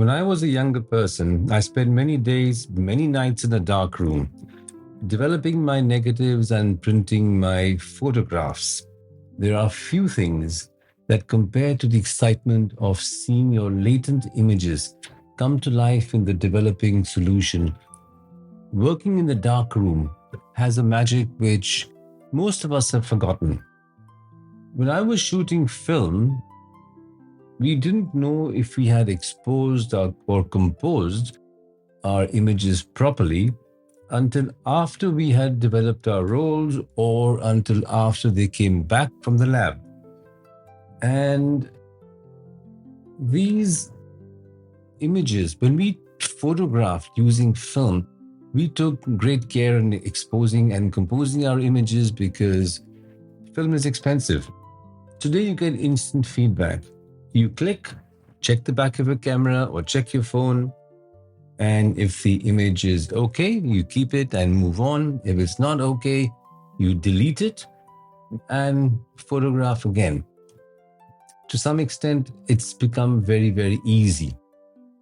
When I was a younger person, I spent many days, many nights in a dark room, developing my negatives and printing my photographs. There are few things that compare to the excitement of seeing your latent images come to life in the developing solution. Working in the dark room has a magic which most of us have forgotten. When I was shooting film, we didn't know if we had exposed or composed our images properly until after we had developed our roles or until after they came back from the lab. And these images, when we photographed using film, we took great care in exposing and composing our images because film is expensive. Today you get instant feedback. You click, check the back of your camera or check your phone, and if the image is okay, you keep it and move on. If it's not okay, you delete it and photograph again. To some extent, it's become very, very easy.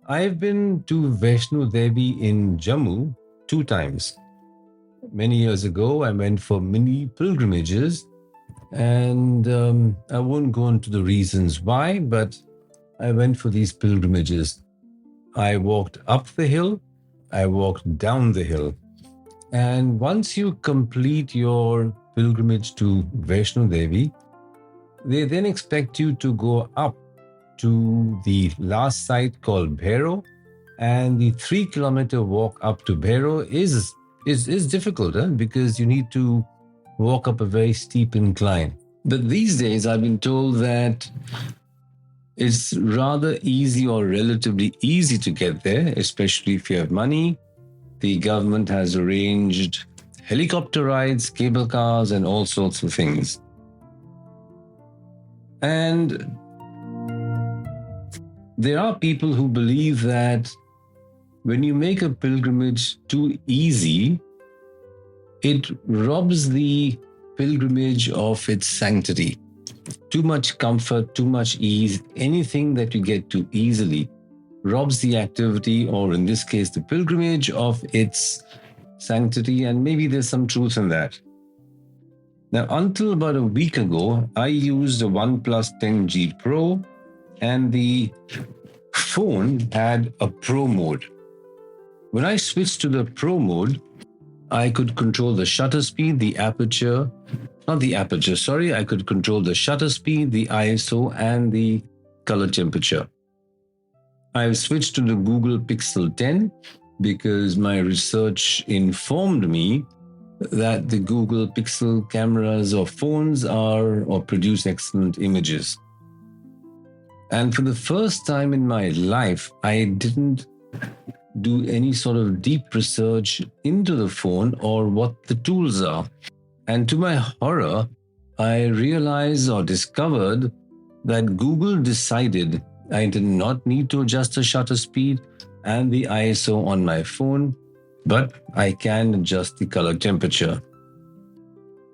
I've been to Vaishno Devi in Jammu 2 times. Many years ago, I went for mini pilgrimages, and I won't go into the reasons why, but I went for these pilgrimages. I walked up the hill, I walked down the hill. And once you complete your pilgrimage to Vaishno Devi, they then expect you to go up to the last site called Bhairo, and the 3-kilometer walk up to Bhairo is difficult because you need to walk up a very steep incline. But these days I've been told that it's rather easy or relatively easy to get there, especially if you have money. The government has arranged helicopter rides, cable cars, and all sorts of things. And there are people who believe that when you make a pilgrimage too easy, it robs the pilgrimage of its sanctity. Too much comfort, too much ease, anything that you get too easily robs the activity, or in this case, the pilgrimage, of its sanctity, and maybe there's some truth in that. Now, until about a week ago, I used the OnePlus 10G Pro, and the phone had a Pro mode. When I switched to the Pro mode, I could control the shutter speed, I could control the shutter speed, the ISO, and the color temperature. I've switched to the Google Pixel 10 because my research informed me that the Google Pixel cameras or phones produce excellent images. And for the first time in my life, I didn't do any sort of deep research into the phone or what the tools are. And to my horror, I realized or discovered that Google decided I did not need to adjust the shutter speed and the ISO on my phone, but I can adjust the color temperature.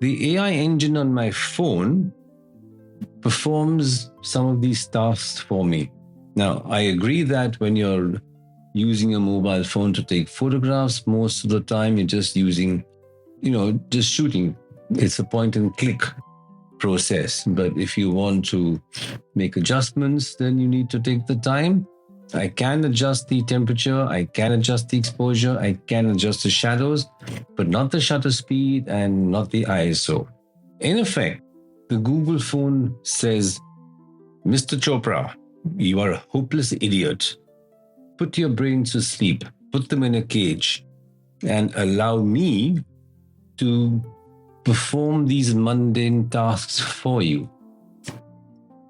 The AI engine on my phone performs some of these tasks for me. Now, I agree that when you're using a mobile phone to take photographs, most of the time you're just using, just shooting. It's a point and click process. But if you want to make adjustments, then you need to take the time. I can adjust the temperature, I can adjust the exposure, I can adjust the shadows, but not the shutter speed and not the ISO. In effect, the Google phone says, Mr. Chopra, you are a hopeless idiot. Put your brains to sleep, put them in a cage, and allow me to perform these mundane tasks for you.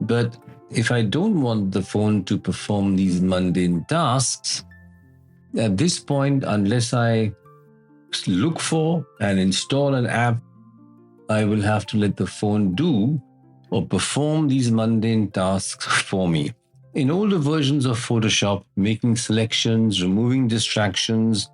But if I don't want the phone to perform these mundane tasks, at this point, unless I look for and install an app, I will have to let the phone do or perform these mundane tasks for me. In older versions of Photoshop, making selections, removing distractions,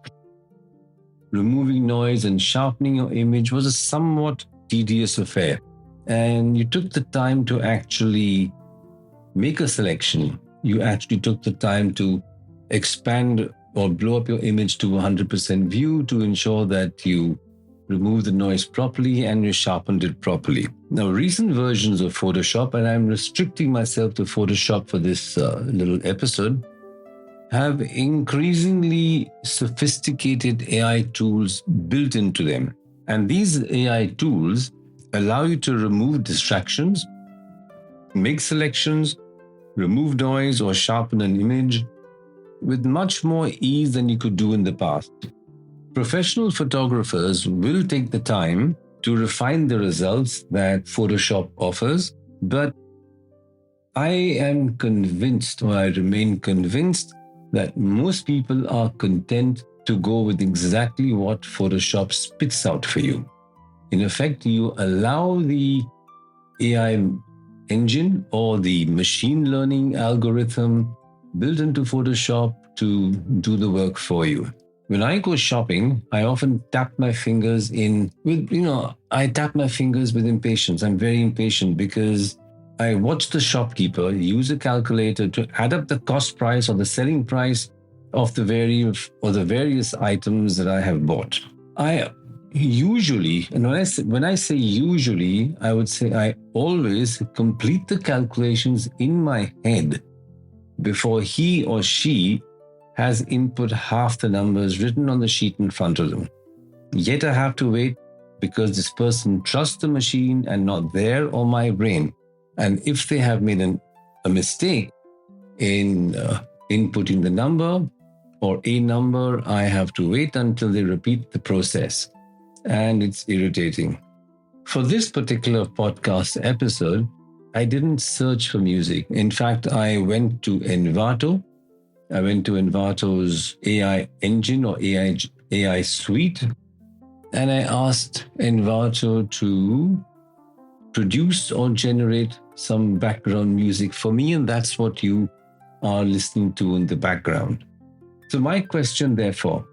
removing noise and sharpening your image was a somewhat tedious affair. And you took the time to actually make a selection. You actually took the time to expand or blow up your image to 100% view to ensure that you remove the noise properly and you sharpened it properly. Now, recent versions of Photoshop, and I'm restricting myself to Photoshop for this little episode, have increasingly sophisticated AI tools built into them. And these AI tools allow you to remove distractions, make selections, remove noise, or sharpen an image with much more ease than you could do in the past. Professional photographers will take the time to refine the results that Photoshop offers, but I am convinced, or I remain convinced, that most people are content to go with exactly what Photoshop spits out for you. In effect, you allow the AI engine or the machine learning algorithm built into Photoshop to do the work for you. When I go shopping, I often tap my fingers I tap my fingers with impatience. I'm very impatient because I watch the shopkeeper use a calculator to add up the cost price or the selling price of the various items that I have bought. I usually, and when I say usually, I would say I always complete the calculations in my head before he or she has input half the numbers written on the sheet in front of them. Yet I have to wait because this person trusts the machine and not their or my brain. And if they have made a mistake in inputting the number or a number, I have to wait until they repeat the process. And it's irritating. For this particular podcast episode, I didn't search for music. In fact, I went to Envato. I went to Envato's AI engine or AI suite, and I asked Envato to produce or generate some background music for me, and that's what you are listening to in the background. So my question, therefore,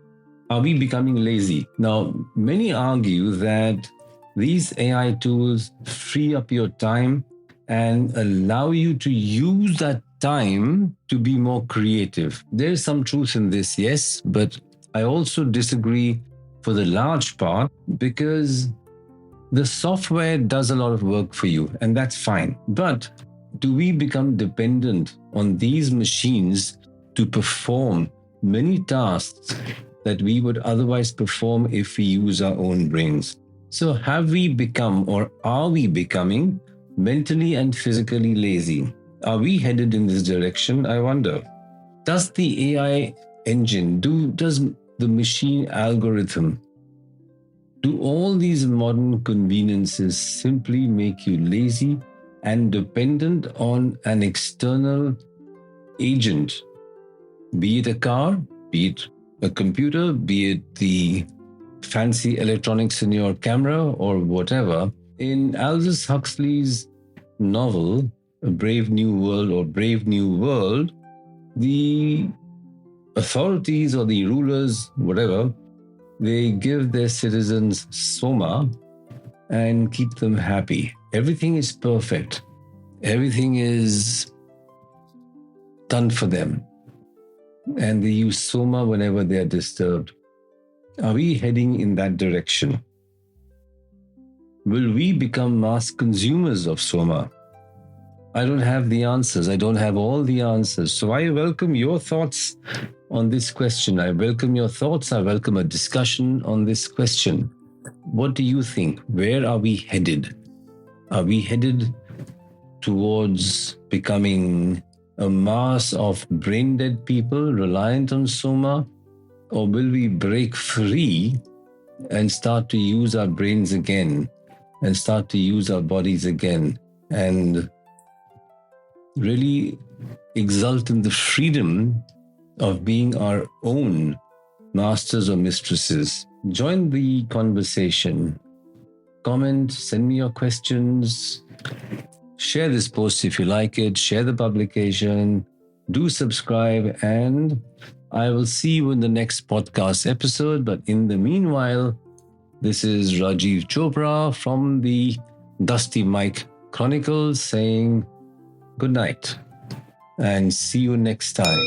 are we becoming lazy? Now, many argue that these AI tools free up your time and allow you to use that time to be more creative. There's some truth in this, yes, but I also disagree for the large part because the software does a lot of work for you, and that's fine. But do we become dependent on these machines to perform many tasks that we would otherwise perform if we use our own brains? So have we become, or are we becoming, mentally and physically lazy? Are we headed in this direction? I wonder. Does the AI engine, does the machine algorithm, do all these modern conveniences simply make you lazy and dependent on an external agent? Be it a car, be it a computer, be it the fancy electronics in your camera or whatever. In Aldous Huxley's novel, A Brave New World or Brave New World, the authorities or the rulers, whatever, they give their citizens soma and keep them happy. Everything is perfect. Everything is done for them. And they use soma whenever they are disturbed. Are we heading in that direction? Will we become mass consumers of soma? I don't have the answers. I don't have all the answers. So I welcome your thoughts on this question. I welcome your thoughts. I welcome a discussion on this question. What do you think? Where are we headed? Are we headed towards becoming a mass of brain-dead people reliant on soma? Or will we break free and start to use our brains again and start to use our bodies again and really exult in the freedom of being our own masters or mistresses? Join the conversation. Comment, send me your questions. Share this post if you like it. Share the publication. Do subscribe, and I will see you in the next podcast episode. But in the meanwhile, this is Rajiv Chopra from the Dusty Mike Chronicles saying good night and see you next time.